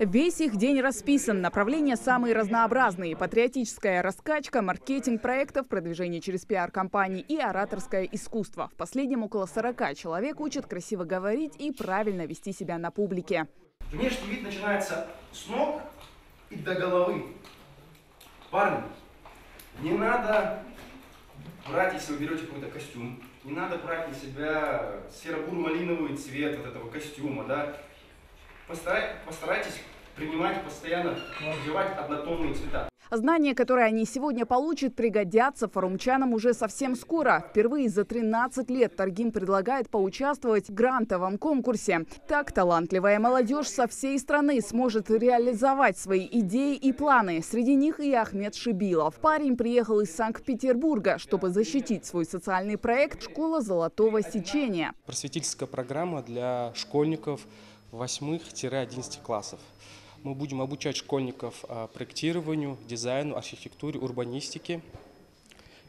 Весь их день расписан. Направления самые разнообразные. Патриотическая раскачка, маркетинг проектов, продвижение через пиар-компании и ораторское искусство. В последнем около 40 человек учат красиво говорить и правильно вести себя на публике. Внешний вид начинается с ног и до головы. Парни, не надо брать, если вы берете какой-то костюм, не надо брать на себя серо-буро-малиновый цвет вот этого костюма, да. Постарайтесь принимать постоянно, одевать однотонные цвета. Знания, которые они сегодня получат, пригодятся форумчанам уже совсем скоро. Впервые за 13 лет Таргим предлагает поучаствовать в грантовом конкурсе. Так талантливая молодежь со всей страны сможет реализовать свои идеи и планы. Среди них и Ахмед Шибилов. Парень приехал из Санкт-Петербурга, чтобы защитить свой социальный проект «Школа золотого сечения». Просветительская программа для школьников 8-11 классов. Мы будем обучать школьников проектированию, дизайну, архитектуре, урбанистике.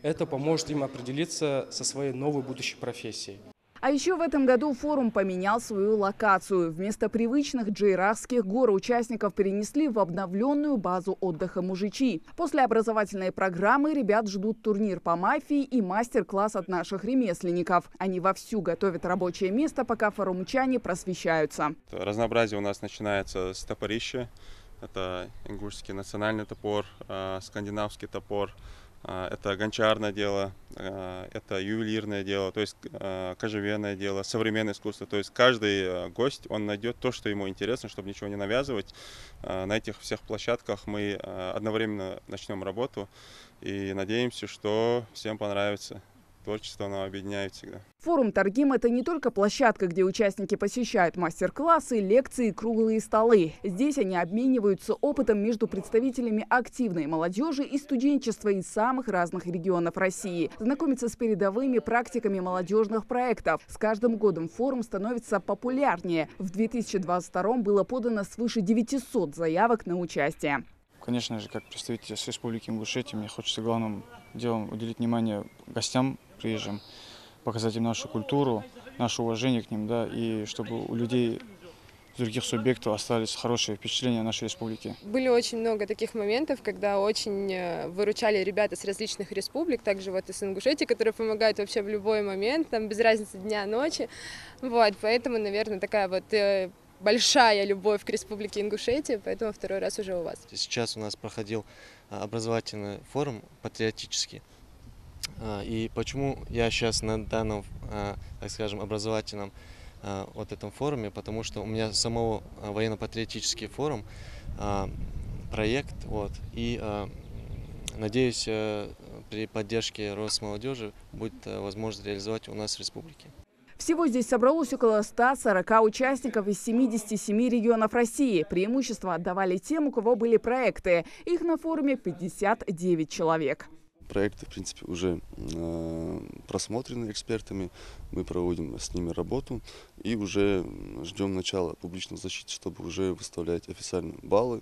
Это поможет им определиться со своей новой будущей профессией. А еще в этом году форум поменял свою локацию. Вместо привычных джейрахских гор участников перенесли в обновленную базу отдыха «Мужичи». После образовательной программы ребят ждут турнир по мафии и мастер-класс от наших ремесленников. Они вовсю готовят рабочее место, пока форумчане просвещаются. Разнообразие у нас начинается с топорища. Это ингушский национальный топор, скандинавский топор. Это гончарное дело, это ювелирное дело, то есть кожевенное дело, современное искусство. То есть каждый гость, он найдет то, что ему интересно, чтобы ничего не навязывать. На этих всех площадках мы одновременно начнем работу и надеемся, что всем понравится. Творчество, оно объединяет всегда. Форум Таргим – это не только площадка, где участники посещают мастер-классы, лекции, круглые столы. Здесь они обмениваются опытом между представителями активной молодежи и студенчества из самых разных регионов России. Знакомятся с передовыми практиками молодежных проектов. С каждым годом форум становится популярнее. В 2022 было подано свыше 900 заявок на участие. Конечно же, как представитель с Республики Ингушетия, мне хочется главным делом уделить внимание гостям приезжим, показать им нашу культуру, наше уважение к ним, да, и чтобы у людей с других субъектов остались хорошие впечатления о нашей республике. Были очень много таких моментов, когда очень выручали ребята с различных республик, также вот из Ингушетии, которые помогают вообще в любой момент, там без разницы дня, ночи. Вот, поэтому, наверное, такая вот большая любовь к Республике Ингушетия, поэтому второй раз уже у вас. Сейчас у нас проходил образовательный форум патриотический. И почему я сейчас на данном, так скажем, образовательном вот этом форуме, потому что у меня самого военно-патриотический форум, проект, вот, и надеюсь, при поддержке Росмолодежи будет возможность реализовать у нас в республике. Всего здесь собралось около 140 участников из 77 регионов России. Преимущество отдавали тем, у кого были проекты. Их на форуме 59 человек. Проекты, в принципе, уже просмотрены экспертами. Мы проводим с ними работу и уже ждем начала публичной защиты, чтобы уже выставлять официальные баллы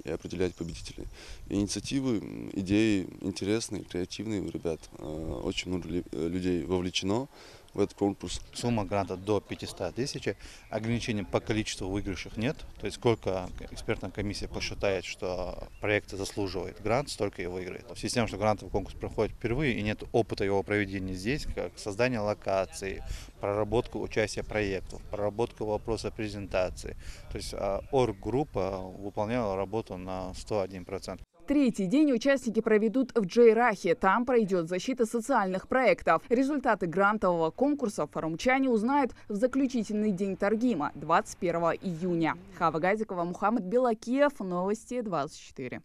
и определять победителей. Инициативы, идеи интересные, креативные у ребят. Очень много людей вовлечено в этот конкурс. Сумма гранта до 500 тысяч. Ограничений по количеству выигравших нет. То есть сколько экспертная комиссия посчитает, что проект заслуживает грант, столько и выиграет. В связи с тем, что грантовый конкурс проходит впервые и нет опыта его проведения здесь, как создание локации, проработка участия проектов, проработка вопроса презентации. То есть орггруппа выполняла работу на 101%. Третий день участники проведут в Джейрахе. Там пройдет защита социальных проектов. Результаты грантового конкурса форумчане узнают в заключительный день Таргима 21 июня. Хава Газикова, Мухаммад Белакиев. Новости 24.